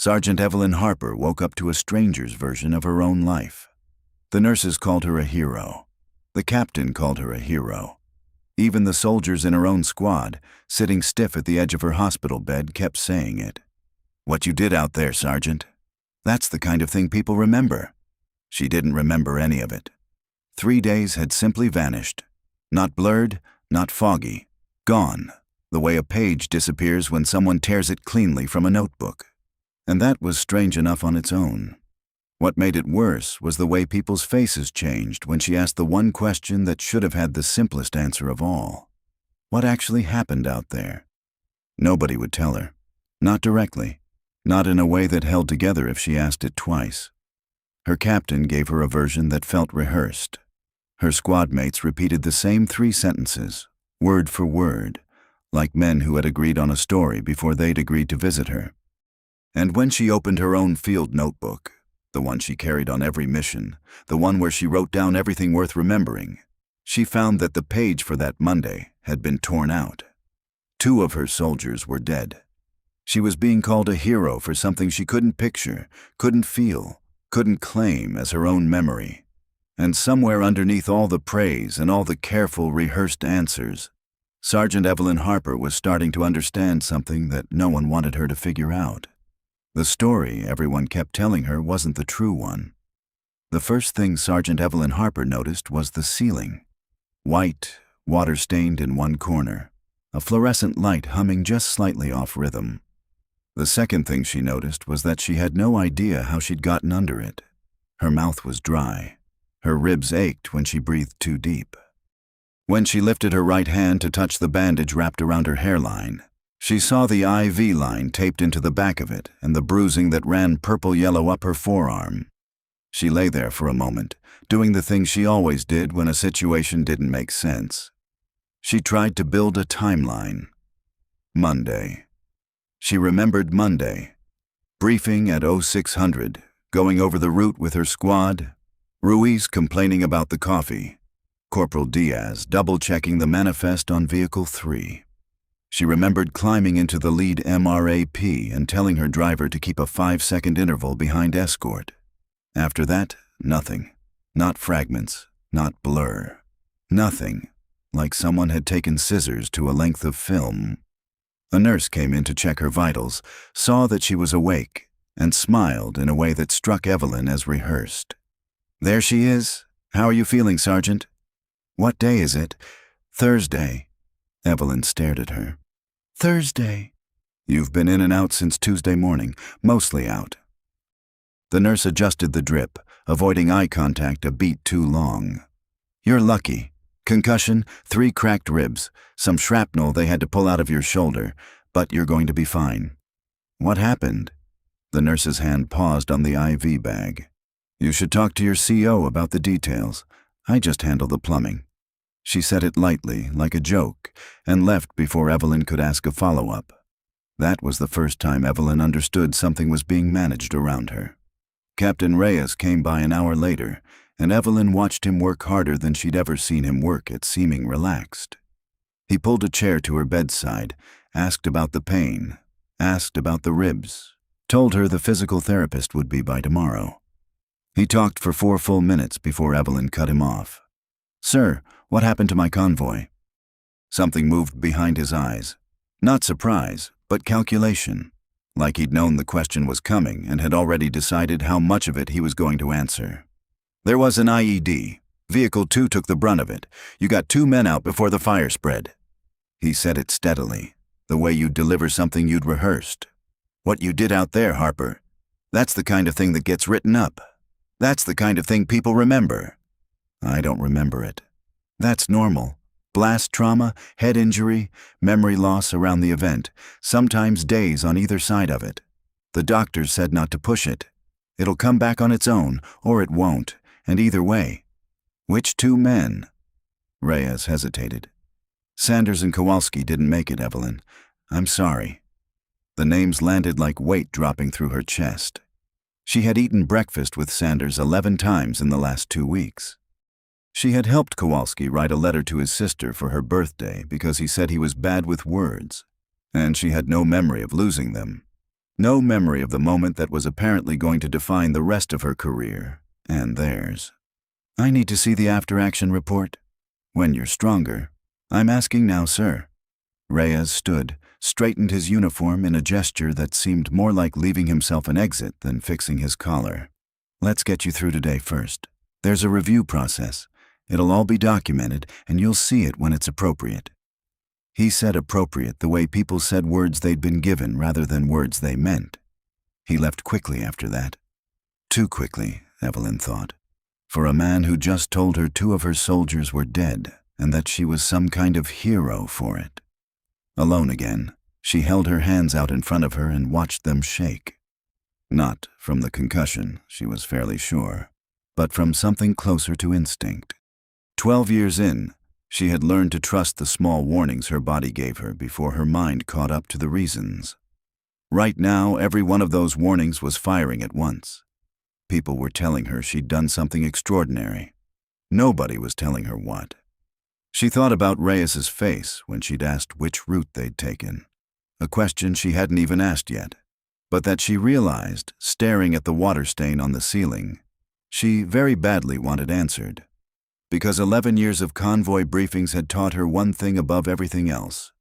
Sergeant Evelyn Harper woke up to a stranger's version of her own life. The nurses called her a hero. The captain called her a hero. Even the soldiers in her own squad, sitting stiff at the edge of her hospital bed, kept saying it. "What you did out there, Sergeant. That's the kind of thing people remember." She didn't remember any of it. 3 days had simply vanished. Not blurred, not foggy. Gone, the way a page disappears when someone tears it cleanly from a notebook. And that was strange enough on its own. What made it worse was the way people's faces changed when she asked the one question that should have had the simplest answer of all. What actually happened out there? Nobody would tell her. Not directly. Not in a way that held together if she asked it twice. Her captain gave her a version that felt rehearsed. Her squad mates repeated the same 3 sentences, word for word, like men who had agreed on a story before they'd agreed to visit her. And when she opened her own field notebook, the one she carried on every mission, the one where she wrote down everything worth remembering, she found that the page for that Monday had been torn out. 2 of her soldiers were dead. She was being called a hero for something she couldn't picture, couldn't feel, couldn't claim as her own memory. And somewhere underneath all the praise and all the careful, rehearsed answers, Sergeant Evelyn Harper was starting to understand something that no one wanted her to figure out. The story everyone kept telling her wasn't the true one. The first thing Sergeant Evelyn Harper noticed was the ceiling. White, water-stained in one corner, a fluorescent light humming just slightly off rhythm. The second thing she noticed was that she had no idea how she'd gotten under it. Her mouth was dry. Her ribs ached when she breathed too deep. When she lifted her right hand to touch the bandage wrapped around her hairline, she saw the IV line taped into the back of it and the bruising that ran purple-yellow up her forearm. She lay there for a moment, doing the thing she always did when a situation didn't make sense. She tried to build a timeline. Monday. She remembered Monday. Briefing at 0600, going over the route with her squad. Ruiz complaining about the coffee. Corporal Diaz double-checking the manifest on Vehicle 3. She remembered climbing into the lead MRAP and telling her driver to keep a 5-second interval behind escort. After that, nothing. Not fragments, not blur. Nothing, like someone had taken scissors to a length of film. A nurse came in to check her vitals, saw that she was awake, and smiled in a way that struck Evelyn as rehearsed. "There she is. How are you feeling, Sergeant?" "What day is it?" "Thursday." Evelyn stared at her. "Thursday." "You've been in and out since Tuesday morning, mostly out." The nurse adjusted the drip, avoiding eye contact a beat too long. "You're lucky. Concussion, 3 cracked ribs, some shrapnel they had to pull out of your shoulder, but you're going to be fine." "What happened?" The nurse's hand paused on the IV bag. "You should talk to your CO about the details. I just handle the plumbing." She said it lightly, like a joke, and left before Evelyn could ask a follow-up. That was the first time Evelyn understood something was being managed around her. Captain Reyes came by an hour later, and Evelyn watched him work harder than she'd ever seen him work at seeming relaxed. He pulled a chair to her bedside, asked about the pain, asked about the ribs, told her the physical therapist would be by tomorrow. He talked for 4 full minutes before Evelyn cut him off. "Sir, what happened to my convoy?" Something moved behind his eyes. Not surprise, but calculation. Like he'd known the question was coming and had already decided how much of it he was going to answer. "There was an IED. Vehicle 2 took the brunt of it. You got 2 men out before the fire spread." He said it steadily, the way you'd deliver something you'd rehearsed. "What you did out there, Harper, that's the kind of thing that gets written up. That's the kind of thing people remember." "I don't remember it." "That's normal. Blast trauma, head injury, memory loss around the event, sometimes days on either side of it. The doctors said not to push it. It'll come back on its own, or it won't, and either way." "Which 2 men?" Reyes hesitated. "Sanders and Kowalski didn't make it, Evelyn. I'm sorry." The names landed like weight dropping through her chest. She had eaten breakfast with Sanders 11 times in the last 2 weeks. She had helped Kowalski write a letter to his sister for her birthday because he said he was bad with words, and she had no memory of losing them. No memory of the moment that was apparently going to define the rest of her career, and theirs. I need to see the after-action report. When you're stronger. I'm asking now, sir. Reyes stood, straightened his uniform in a gesture that seemed more like leaving himself an exit than fixing his collar. Let's get you through today first. There's a review process. It'll all be documented, and you'll see it when it's appropriate. He said appropriate the way people said words they'd been given rather than words they meant. He left quickly after that. Too quickly, Evelyn thought, for a man who just told her 2 of her soldiers were dead and that she was some kind of hero for it. Alone again, she held her hands out in front of her and watched them shake. Not from the concussion, she was fairly sure, but from something closer to instinct. 12 years in, she had learned to trust the small warnings her body gave her before her mind caught up to the reasons. Right now, every one of those warnings was firing at once. People were telling her she'd done something extraordinary. Nobody was telling her what. She thought about Reyes's face when she'd asked which route they'd taken, a question she hadn't even asked yet, but that she realized, staring at the water stain on the ceiling, she very badly wanted answered. Because 11 years of convoy briefings had taught her one thing above everything else.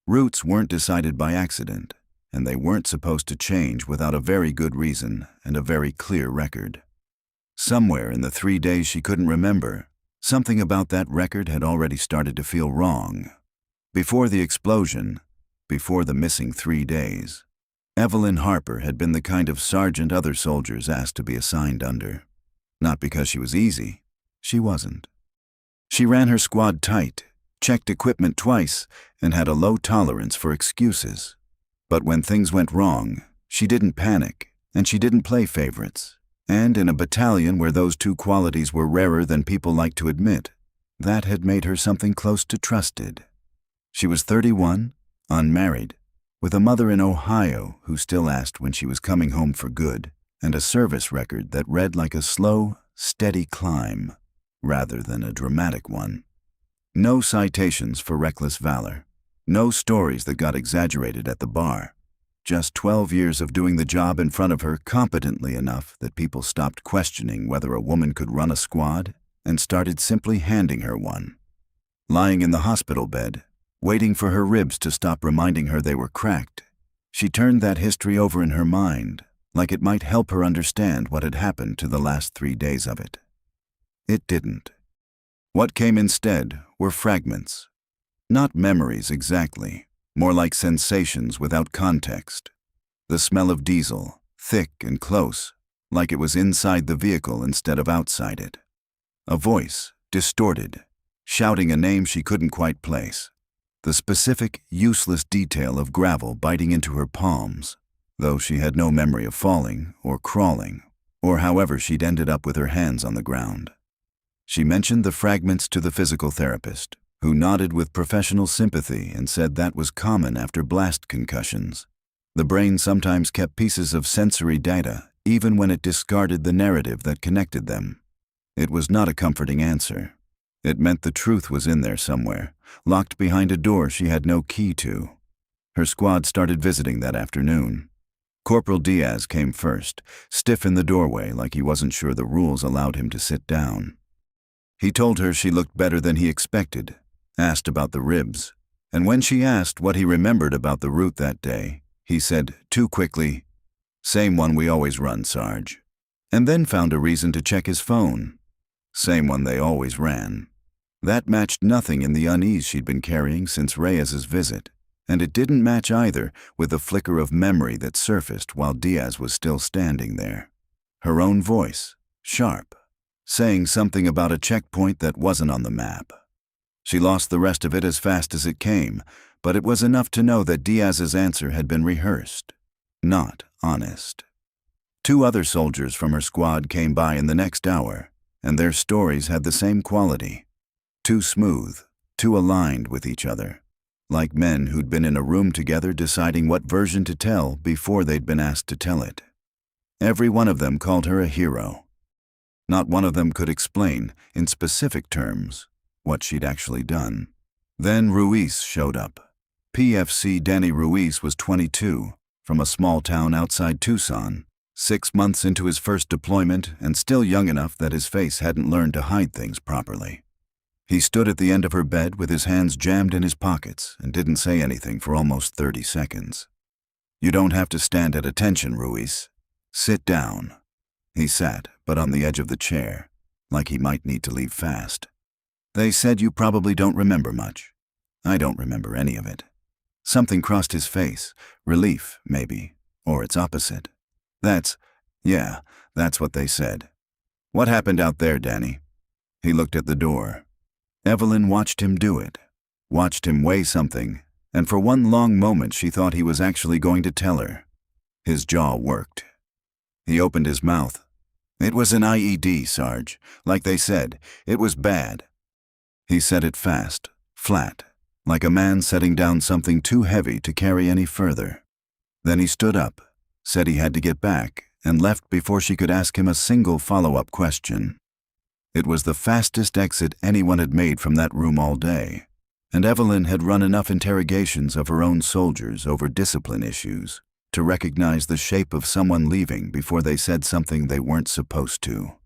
Routes weren't decided by accident, and they weren't supposed to change without a very good reason and a very clear record. Somewhere in the 3 days she couldn't remember, something about that record had already started to feel wrong. Before the explosion, before the missing 3 days, Evelyn Harper had been the kind of sergeant other soldiers asked to be assigned under. Not because she was easy. She wasn't. She ran her squad tight, checked equipment twice, and had a low tolerance for excuses. But when things went wrong, she didn't panic, and she didn't play favorites. And in a battalion where those 2 qualities were rarer than people like to admit, that had made her something close to trusted. She was 31, unmarried, with a mother in Ohio who still asked when she was coming home for good, and a service record that read like a slow, steady climb, rather than a dramatic one. No citations for reckless valor. No stories that got exaggerated at the bar. Just 12 years of doing the job in front of her competently enough that people stopped questioning whether a woman could run a squad and started simply handing her one. Lying in the hospital bed, waiting for her ribs to stop reminding her they were cracked, she turned that history over in her mind, like it might help her understand what had happened to the last 3 days of it. It didn't. What came instead were fragments. Not memories exactly, more like sensations without context. The smell of diesel, thick and close, like it was inside the vehicle instead of outside it. A voice, distorted, shouting a name she couldn't quite place. The specific, useless detail of gravel biting into her palms, though she had no memory of falling or crawling, or however she'd ended up with her hands on the ground. She mentioned the fragments to the physical therapist, who nodded with professional sympathy and said that was common after blast concussions. The brain sometimes kept pieces of sensory data, even when it discarded the narrative that connected them. It was not a comforting answer. It meant the truth was in there somewhere, locked behind a door she had no key to. Her squad started visiting that afternoon. Corporal Diaz came first, stiff in the doorway like he wasn't sure the rules allowed him to sit down. He told her she looked better than he expected, asked about the ribs, and when she asked what he remembered about the route that day, he said, too quickly, "Same one we always run, Sarge," and then found a reason to check his phone. Same one they always ran. That matched nothing in the unease she'd been carrying since Reyes's visit, and it didn't match either with the flicker of memory that surfaced while Diaz was still standing there. Her own voice, sharp, saying something about a checkpoint that wasn't on the map. She lost the rest of it as fast as it came, but it was enough to know that Diaz's answer had been rehearsed, not honest. 2 other soldiers from her squad came by in the next hour, and their stories had the same quality. Too smooth, too aligned with each other, like men who'd been in a room together deciding what version to tell before they'd been asked to tell it. Every one of them called her a hero. Not one of them could explain, in specific terms, what she'd actually done. Then Ruiz showed up. PFC Danny Ruiz was 22, from a small town outside Tucson, 6 months into his first deployment and still young enough that his face hadn't learned to hide things properly. He stood at the end of her bed with his hands jammed in his pockets and didn't say anything for almost 30 seconds. "You don't have to stand at attention, Ruiz. Sit down." He sat, but on the edge of the chair, like he might need to leave fast. "They said you probably don't remember much." "I don't remember any of it." Something crossed his face. Relief, maybe, or its opposite. That's what they said." "What happened out there, Danny?" He looked at the door. Evelyn watched him do it, watched him weigh something, and for one long moment she thought he was actually going to tell her. His jaw worked. He opened his mouth. "It was an IED, Sarge. Like they said, it was bad." He said it fast, flat, like a man setting down something too heavy to carry any further. Then he stood up, said he had to get back, and left before she could ask him a single follow-up question. It was the fastest exit anyone had made from that room all day, and Evelyn had run enough interrogations of her own soldiers over discipline issues to recognize the shape of someone leaving before they said something they weren't supposed to.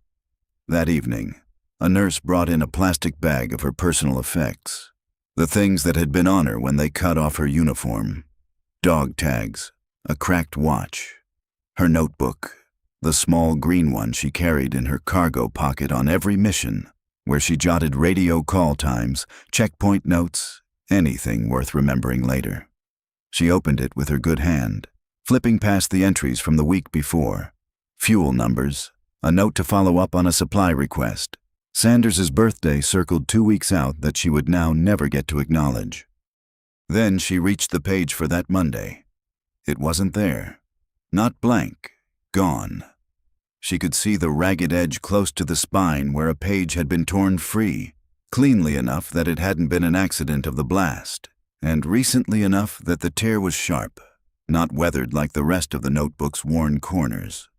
That evening, a nurse brought in a plastic bag of her personal effects, the things that had been on her when they cut off her uniform: dog tags, a cracked watch, her notebook, the small green one she carried in her cargo pocket on every mission, where she jotted radio call times, checkpoint notes, anything worth remembering later. She opened it with her good hand, flipping past the entries from the week before: fuel numbers, a note to follow up on a supply request, Sanders's birthday circled 2 weeks out that she would now never get to acknowledge. Then she reached the page for that Monday. It wasn't there. Not blank. Gone. She could see the ragged edge close to the spine where a page had been torn free, cleanly enough that it hadn't been an accident of the blast, and recently enough that the tear was sharp, not weathered like the rest of the notebook's worn corners.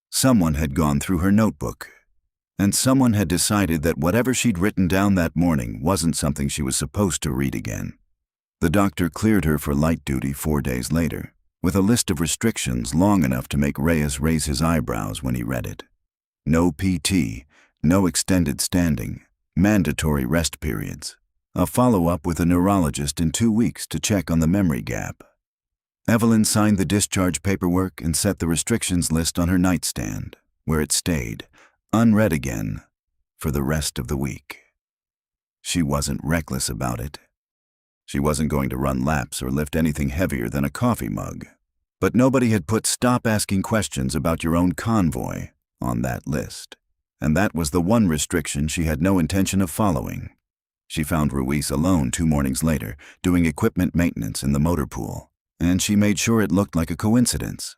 Someone had gone through her notebook, and someone had decided that whatever she'd written down that morning wasn't something she was supposed to read again. The doctor cleared her for light duty 4 days later, with a list of restrictions long enough to make Reyes raise his eyebrows when he read it. No PT, no extended standing, mandatory rest periods, a follow-up with a neurologist in 2 weeks to check on the memory gap. Evelyn signed the discharge paperwork and set the restrictions list on her nightstand, where it stayed, unread again, for the rest of the week. She wasn't reckless about it. She wasn't going to run laps or lift anything heavier than a coffee mug. But nobody had put "stop asking questions about your own convoy" on that list, and that was the one restriction she had no intention of following. She found Ruiz alone 2 mornings later, doing equipment maintenance in the motor pool, and she made sure it looked like a coincidence.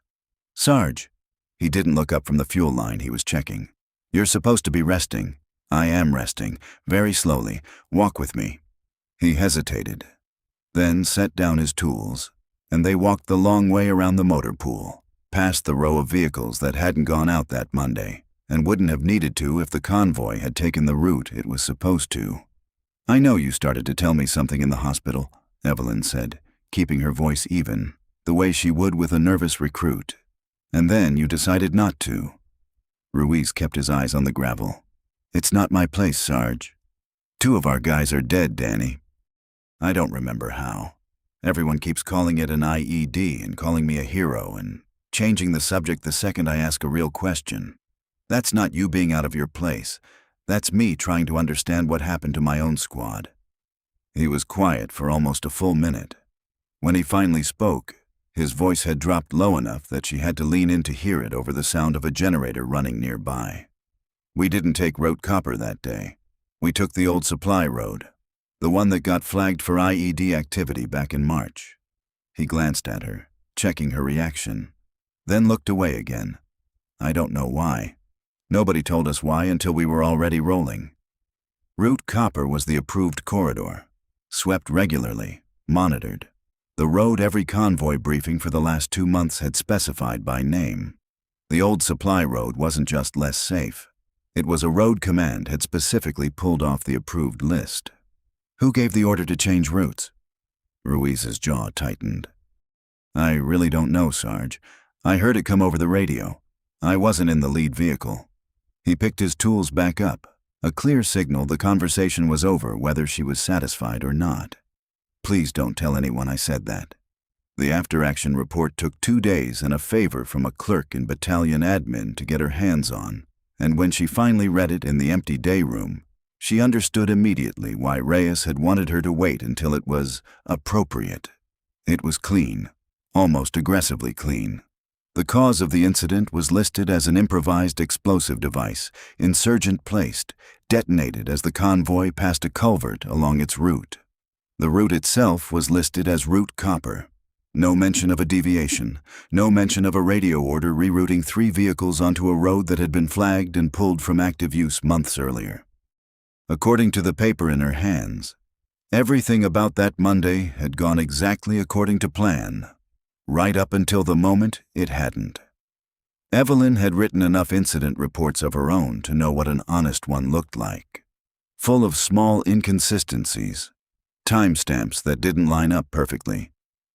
"Sarge." He didn't look up from the fuel line he was checking. "You're supposed to be resting." "I am resting, very slowly. Walk with me." He hesitated, then set down his tools, and they walked the long way around the motor pool, past the row of vehicles that hadn't gone out that Monday, and wouldn't have needed to if the convoy had taken the route it was supposed to. "I know you started to tell me something in the hospital," Evelyn said, keeping her voice even, the way she would with a nervous recruit. "And then you decided not to." Ruiz kept his eyes on the gravel. "It's not my place, Sarge. 2 of our guys are dead, Danny. I don't remember how. Everyone keeps calling it an IED and calling me a hero and changing the subject the second I ask a real question. That's not you being out of your place. That's me trying to understand what happened to my own squad." He was quiet for almost a full minute. When he finally spoke, his voice had dropped low enough that she had to lean in to hear it over the sound of a generator running nearby. "We didn't take Route Copper that day. We took the old supply road, the one that got flagged for IED activity back in March." He glanced at her, checking her reaction, then looked away again. "I don't know why. Nobody told us why until we were already rolling." Route Copper was the approved corridor, swept regularly, monitored. The road every convoy briefing for the last 2 months had specified by name. The old supply road wasn't just less safe. It was a road command had specifically pulled off the approved list. "Who gave the order to change routes?" Ruiz's jaw tightened. I really don't know, Sarge. I heard it come over the radio. I wasn't in the lead vehicle. He picked his tools back up, a clear signal the conversation was over whether she was satisfied or not. Please don't tell anyone I said that. The after-action report took 2 days and a favor from a clerk in battalion admin to get her hands on, and when she finally read it in the empty day room, she understood immediately why Reyes had wanted her to wait until it was appropriate. It was clean, almost aggressively clean. The cause of the incident was listed as an improvised explosive device, insurgent-placed, detonated as the convoy passed a culvert along its route. The route itself was listed as Route Copper. No mention of a deviation, no mention of a radio order rerouting 3 vehicles onto a road that had been flagged and pulled from active use months earlier. According to the paper in her hands, everything about that Monday had gone exactly according to plan, right up until the moment it hadn't. Evelyn had written enough incident reports of her own to know what an honest one looked like. Full of small inconsistencies, timestamps that didn't line up perfectly,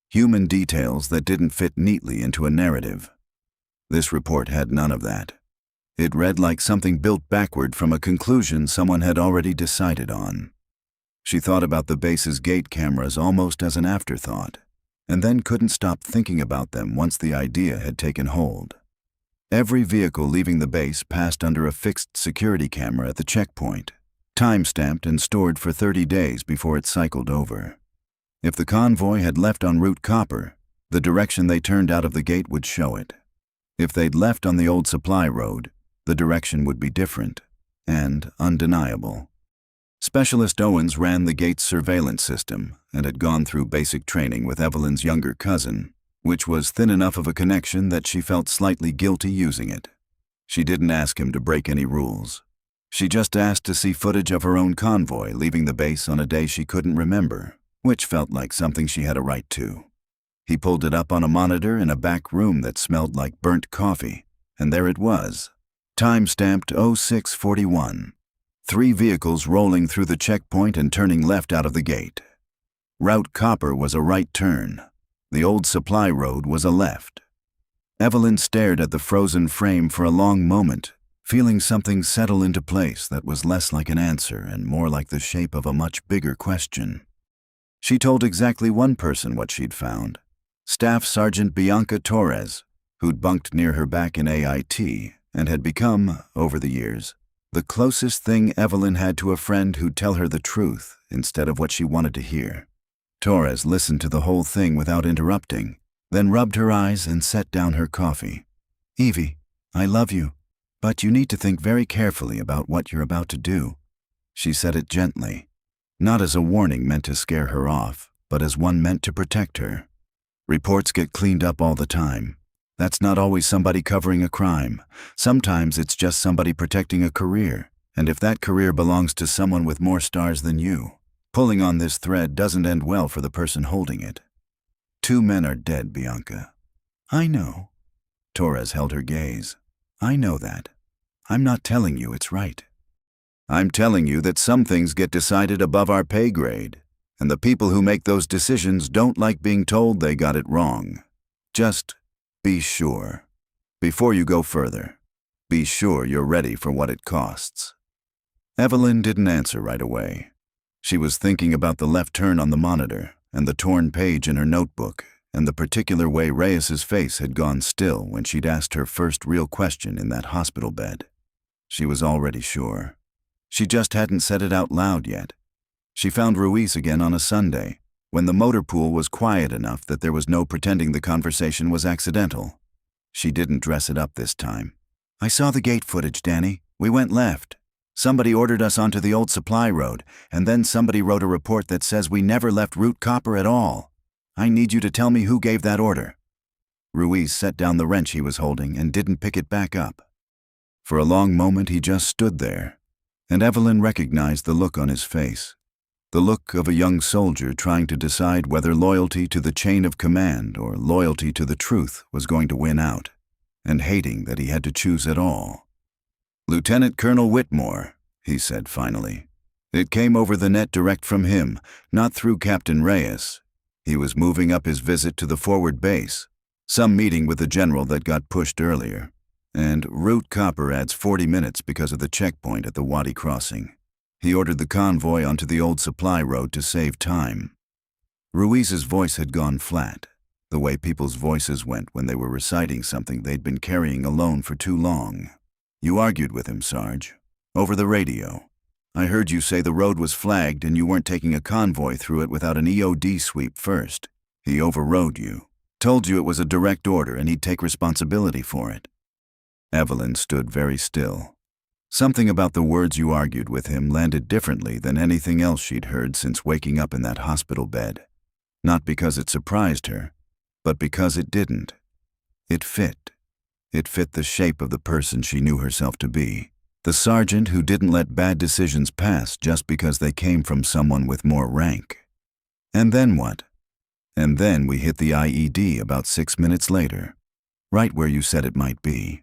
human details that didn't fit neatly into a narrative. This report had none of that. It read like something built backward from a conclusion someone had already decided on. She thought about the base's gate cameras almost as an afterthought, and then couldn't stop thinking about them once the idea had taken hold. Every vehicle leaving the base passed under a fixed security camera at the checkpoint, time-stamped and stored for 30 days before it cycled over. If the convoy had left on Route Copper, the direction they turned out of the gate would show it. If they'd left on the old supply road, the direction would be different and undeniable. Specialist Owens ran the gate's surveillance system and had gone through basic training with Evelyn's younger cousin, which was thin enough of a connection that she felt slightly guilty using it. She didn't ask him to break any rules. She just asked to see footage of her own convoy leaving the base on a day she couldn't remember, which felt like something she had a right to. He pulled it up on a monitor in a back room that smelled like burnt coffee, and there it was, time-stamped 0641. 3 vehicles rolling through the checkpoint and turning left out of the gate. Route Copper was a right turn. The old supply road was a left. Evelyn stared at the frozen frame for a long moment, feeling something settle into place that was less like an answer and more like the shape of a much bigger question. She told exactly one person what she'd found, Staff Sergeant Bianca Torres, who'd bunked near her back in AIT and had become, over the years, the closest thing Evelyn had to a friend who'd tell her the truth instead of what she wanted to hear. Torres listened to the whole thing without interrupting, then rubbed her eyes and set down her coffee. "Evie, I love you, but you need to think very carefully about what you're about to do." She said it gently, not as a warning meant to scare her off, but as one meant to protect her. Reports get cleaned up all the time. That's not always somebody covering a crime. Sometimes it's just somebody protecting a career, and if that career belongs to someone with more stars than you, pulling on this thread doesn't end well for the person holding it. 2 men are dead, Bianca. I know. Torres held her gaze. I know that. I'm not telling you it's right. I'm telling you that some things get decided above our pay grade, and the people who make those decisions don't like being told they got it wrong. Just be sure. Before you go further, be sure you're ready for what it costs. Evelyn didn't answer right away. She was thinking about the left turn on the monitor and the torn page in her notebook and the particular way Reyes's face had gone still when she'd asked her first real question in that hospital bed. She was already sure. She just hadn't said it out loud yet. She found Ruiz again on a Sunday, when the motor pool was quiet enough that there was no pretending the conversation was accidental. She didn't dress it up this time. "I saw the gate footage, Danny. We went left. Somebody ordered us onto the old supply road, and then somebody wrote a report that says we never left Route Copper at all. I need you to tell me who gave that order." Ruiz set down the wrench he was holding and didn't pick it back up. For a long moment he just stood there, and Evelyn recognized the look on his face. The look of a young soldier trying to decide whether loyalty to the chain of command or loyalty to the truth was going to win out, and hating that he had to choose at all. "Lieutenant Colonel Whitmore," he said finally. It came over the net direct from him, not through Captain Reyes. He was moving up his visit to the forward base, some meeting with the general that got pushed earlier, and route Copper adds 40 minutes because of the checkpoint at the Wadi crossing. He ordered the convoy onto the old supply road to save time. Ruiz's voice had gone flat, the way people's voices went when they were reciting something they'd been carrying alone for too long. You argued with him, Sarge. Over the radio. I heard you say the road was flagged and you weren't taking a convoy through it without an EOD sweep first. He overrode you. Told you it was a direct order and he'd take responsibility for it. Evelyn stood very still. Something about the words you argued with him landed differently than anything else she'd heard since waking up in that hospital bed. Not because it surprised her, but because it didn't. It fit. It fit the shape of the person she knew herself to be. The sergeant who didn't let bad decisions pass just because they came from someone with more rank. And then what? And then we hit the IED about 6 minutes later, right where you said it might be.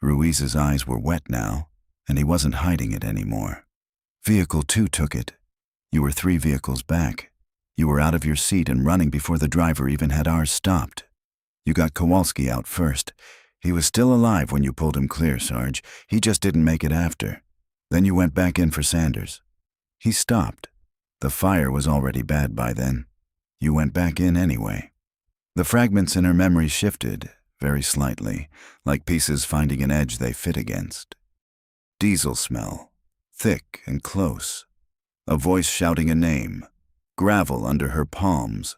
Ruiz's eyes were wet now, and he wasn't hiding it anymore. Vehicle 2 took it. You were 3 vehicles back. You were out of your seat and running before the driver even had ours stopped. You got Kowalski out first. He was still alive when you pulled him clear, Sarge. He just didn't make it after. Then you went back in for Sanders. He stopped. The fire was already bad by then. You went back in anyway. The fragments in her memory shifted, very slightly, like pieces finding an edge they fit against. Diesel smell, thick and close. A voice shouting a name, gravel under her palms,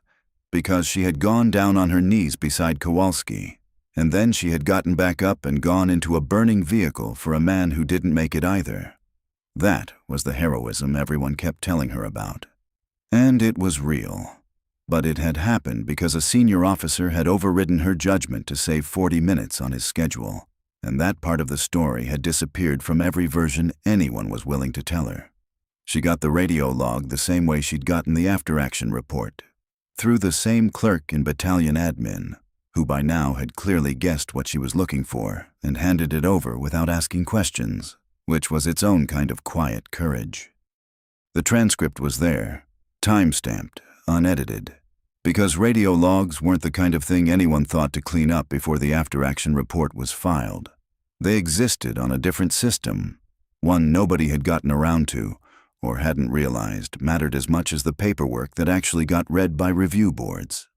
because she had gone down on her knees beside Kowalski, and then she had gotten back up and gone into a burning vehicle for a man who didn't make it either. That was the heroism everyone kept telling her about. And it was real. But it had happened because a senior officer had overridden her judgment to save 40 minutes on his schedule, and that part of the story had disappeared from every version anyone was willing to tell her. She got the radio log the same way she'd gotten the after-action report, through the same clerk in battalion admin, who by now had clearly guessed what she was looking for and handed it over without asking questions, which was its own kind of quiet courage. The transcript was there, time-stamped, unedited, because radio logs weren't the kind of thing anyone thought to clean up before the after-action report was filed. They existed on a different system, one nobody had gotten around to, or hadn't realized mattered as much as the paperwork that actually got read by review boards.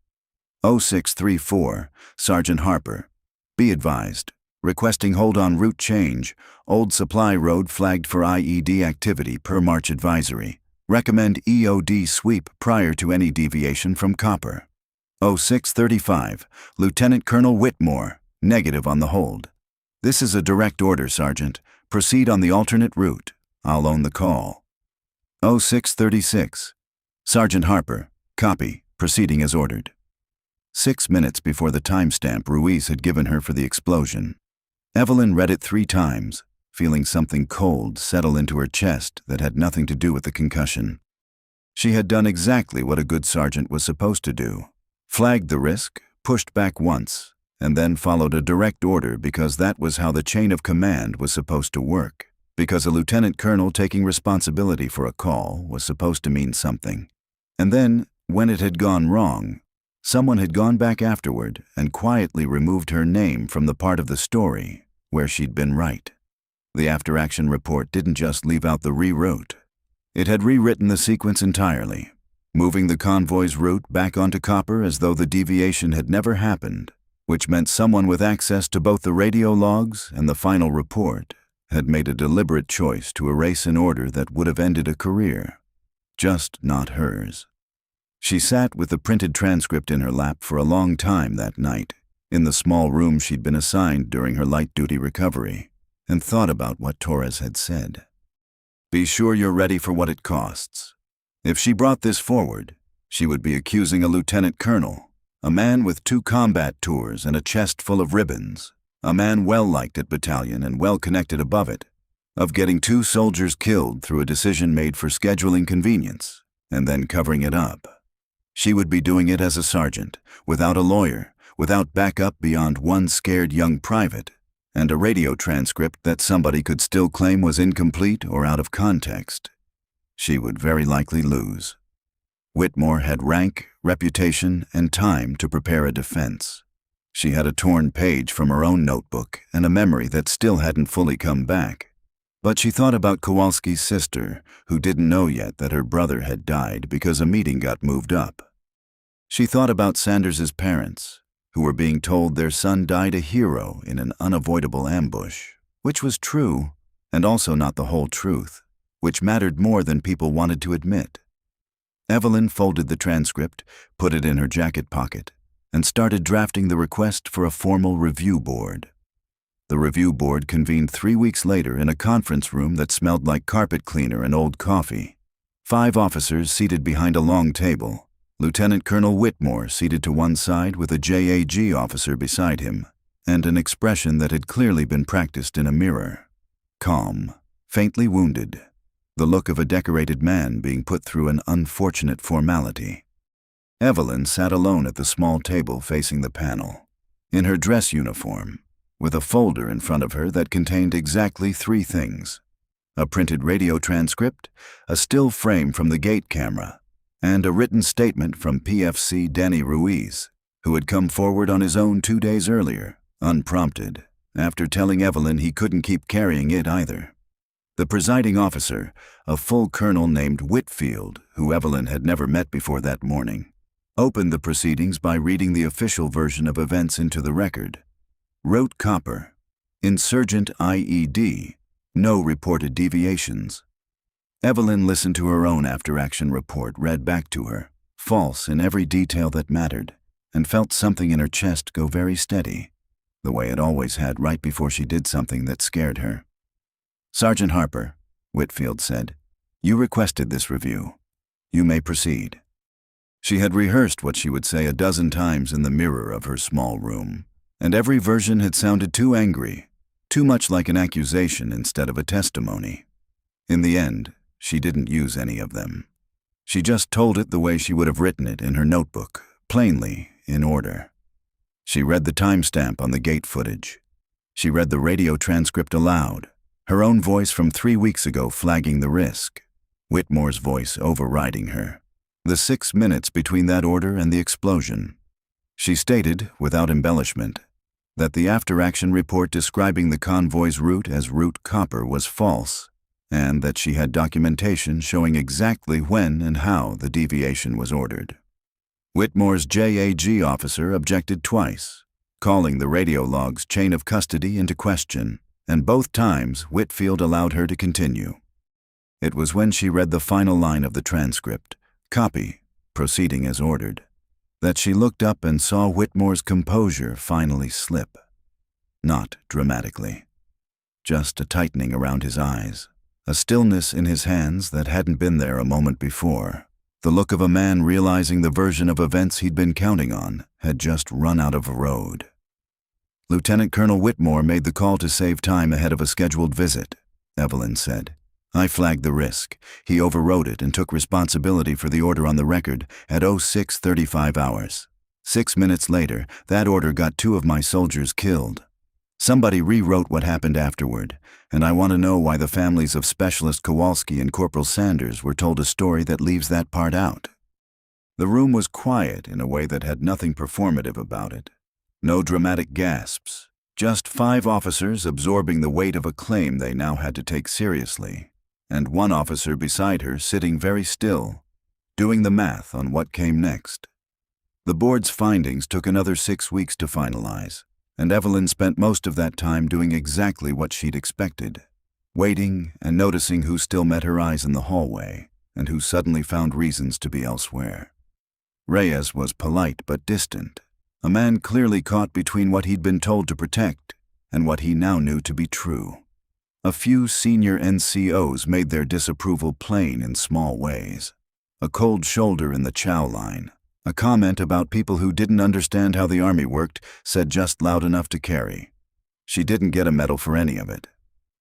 0634, Sergeant Harper. Be advised. Requesting hold on route change. Old supply road flagged for IED activity per March advisory. Recommend EOD sweep prior to any deviation from copper. 0635, Lieutenant Colonel Whitmore. Negative on the hold. This is a direct order, Sergeant. Proceed on the alternate route. I'll own the call. 0636, Sergeant Harper. Copy. Proceeding as ordered. 6 minutes before the timestamp Ruiz had given her for the explosion. Evelyn read it 3 times, feeling something cold settle into her chest that had nothing to do with the concussion. She had done exactly what a good sergeant was supposed to do. Flagged the risk, pushed back once, and then followed a direct order because that was how the chain of command was supposed to work, because a lieutenant colonel taking responsibility for a call was supposed to mean something. And then, when it had gone wrong, someone had gone back afterward and quietly removed her name from the part of the story where she'd been right. The after-action report didn't just leave out the reroute. It had rewritten the sequence entirely, moving the convoy's route back onto copper as though the deviation had never happened, which meant someone with access to both the radio logs and the final report had made a deliberate choice to erase an order that would have ended a career, just not hers. She sat with the printed transcript in her lap for a long time that night, in the small room she'd been assigned during her light-duty recovery, and thought about what Torres had said. Be sure you're ready for what it costs. If she brought this forward, she would be accusing a lieutenant colonel, a man with 2 combat tours and a chest full of ribbons, a man well-liked at battalion and well-connected above it, of getting 2 soldiers killed through a decision made for scheduling convenience, and then covering it up. She would be doing it as a sergeant, without a lawyer, without backup beyond one scared young private, and a radio transcript that somebody could still claim was incomplete or out of context. She would very likely lose. Whitmore had rank, reputation, and time to prepare a defense. She had a torn page from her own notebook and a memory that still hadn't fully come back. But she thought about Kowalski's sister, who didn't know yet that her brother had died because a meeting got moved up. She thought about Sanders's parents, who were being told their son died a hero in an unavoidable ambush, which was true, and also not the whole truth, which mattered more than people wanted to admit. Evelyn folded the transcript, put it in her jacket pocket, and started drafting the request for a formal review board. The review board convened 3 weeks later in a conference room that smelled like carpet cleaner and old coffee. 5 officers seated behind a long table, Lieutenant Colonel Whitmore seated to one side with a JAG officer beside him, and an expression that had clearly been practiced in a mirror. Calm, faintly wounded, the look of a decorated man being put through an unfortunate formality. Evelyn sat alone at the small table facing the panel, in her dress uniform, with a folder in front of her that contained exactly 3 things: a printed radio transcript, a still frame from the gate camera, and a written statement from PFC Danny Ruiz, who had come forward on his own 2 days earlier, unprompted, after telling Evelyn he couldn't keep carrying it either. The presiding officer, a full colonel named Whitfield, who Evelyn had never met before that morning, opened the proceedings by reading the official version of events into the record. Wrote Copper. Insurgent IED. No reported deviations. Evelyn listened to her own after-action report read back to her, false in every detail that mattered, and felt something in her chest go very steady, the way it always had right before she did something that scared her. "Sergeant Harper," Whitfield said, "you requested this review. You may proceed." She had rehearsed what she would say a dozen times in the mirror of her small room, and every version had sounded too angry, too much like an accusation instead of a testimony. In the end, she didn't use any of them. She just told it the way she would have written it in her notebook, plainly, in order. She read the timestamp on the gate footage. She read the radio transcript aloud, her own voice from 3 weeks ago flagging the risk, Whitmore's voice overriding her. The 6 minutes between that order and the explosion. She stated, without embellishment, that the after-action report describing the convoy's route as Route Copper was false, and that she had documentation showing exactly when and how the deviation was ordered. Whitmore's JAG officer objected twice, calling the radio log's chain of custody into question, and both times Whitfield allowed her to continue. It was when she read the final line of the transcript, "Copy, proceeding as ordered," that she looked up and saw Whitmore's composure finally slip. Not dramatically. Just a tightening around his eyes, a stillness in his hands that hadn't been there a moment before, the look of a man realizing the version of events he'd been counting on had just run out of a road. "Lieutenant Colonel Whitmore made the call to save time ahead of a scheduled visit," Evelyn said. "I flagged the risk. He overrode it and took responsibility for the order on the record at 06:35 hours. 6 minutes later, that order got 2 of my soldiers killed. Somebody rewrote what happened afterward, and I want to know why the families of Specialist Kowalski and Corporal Sanders were told a story that leaves that part out." The room was quiet in a way that had nothing performative about it. No dramatic gasps, just 5 officers absorbing the weight of a claim they now had to take seriously, and one officer beside her sitting very still, doing the math on what came next. The board's findings took another 6 weeks to finalize, and Evelyn spent most of that time doing exactly what she'd expected, waiting and noticing who still met her eyes in the hallway and who suddenly found reasons to be elsewhere. Reyes was polite but distant, a man clearly caught between what he'd been told to protect and what he now knew to be true. A few senior NCOs made their disapproval plain in small ways. A cold shoulder in the chow line, a comment about people who didn't understand how the Army worked, said just loud enough to carry. She didn't get a medal for any of it.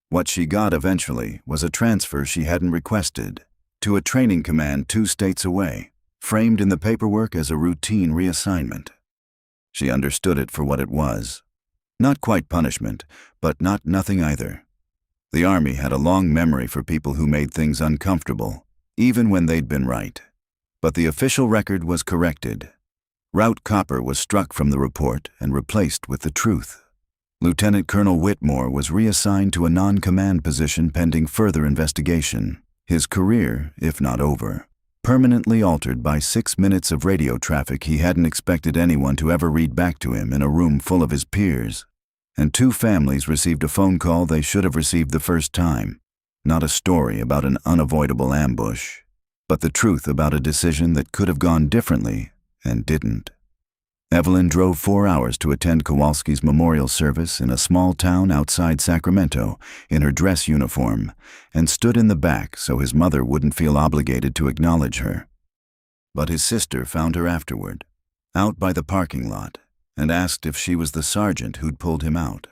What she got eventually was a transfer she hadn't requested, to a training command 2 states away, framed in the paperwork as a routine reassignment. She understood it for what it was. Not quite punishment, but not nothing either. The Army had a long memory for people who made things uncomfortable, even when they'd been right. But the official record was corrected. Route Copper was struck from the report and replaced with the truth. Lieutenant Colonel Whitmore was reassigned to a non-command position pending further investigation. His career, if not over, permanently altered by 6 minutes of radio traffic he hadn't expected anyone to ever read back to him in a room full of his peers. And 2 families received a phone call they should have received the first time. Not a story about an unavoidable ambush, but the truth about a decision that could have gone differently and didn't. Evelyn drove 4 hours to attend Kowalski's memorial service in a small town outside Sacramento in her dress uniform and stood in the back so his mother wouldn't feel obligated to acknowledge her. But his sister found her afterward, out by the parking lot, and asked if she was the sergeant who'd pulled him out.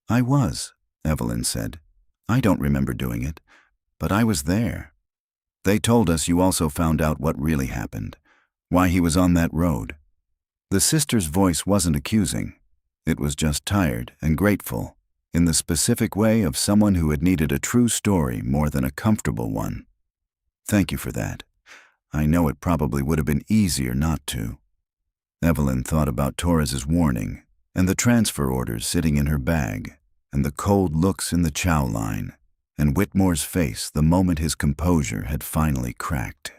"I was," Evelyn said. "I don't remember doing it, but I was there. They told us you also found out what really happened, why he was on that road." The sister's voice wasn't accusing. It was just tired and grateful, in the specific way of someone who had needed a true story more than a comfortable one. "Thank you for that. I know it probably would have been easier not to." Evelyn thought about Torres's warning, and the transfer orders sitting in her bag, and the cold looks in the chow line, and Whitmore's face the moment his composure had finally cracked.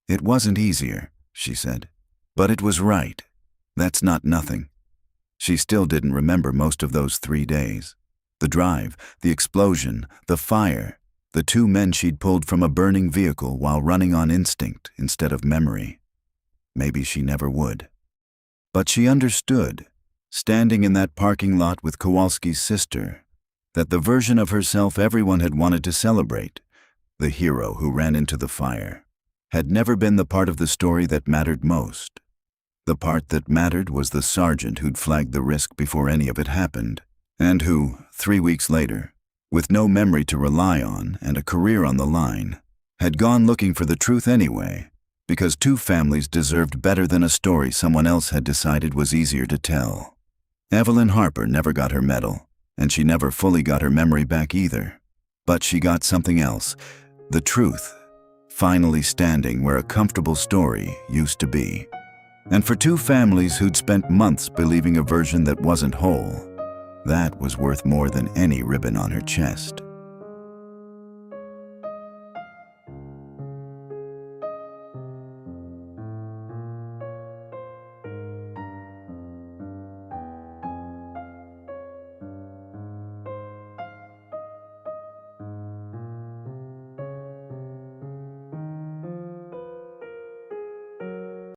"It wasn't easier," she said, "but it was right. That's not nothing." She still didn't remember most of those 3 days. The drive, the explosion, the fire, the 2 men she'd pulled from a burning vehicle while running on instinct instead of memory. Maybe she never would. But she understood, standing in that parking lot with Kowalski's sister, that the version of herself everyone had wanted to celebrate, the hero who ran into the fire, had never been the part of the story that mattered most. The part that mattered was the sergeant who'd flagged the risk before any of it happened, and who, 3 weeks later, with no memory to rely on and a career on the line, had gone looking for the truth anyway, because 2 families deserved better than a story someone else had decided was easier to tell. Evelyn Harper never got her medal, and she never fully got her memory back either. But she got something else, the truth, finally standing where a comfortable story used to be. And for 2 families who'd spent months believing a version that wasn't whole, that was worth more than any ribbon on her chest.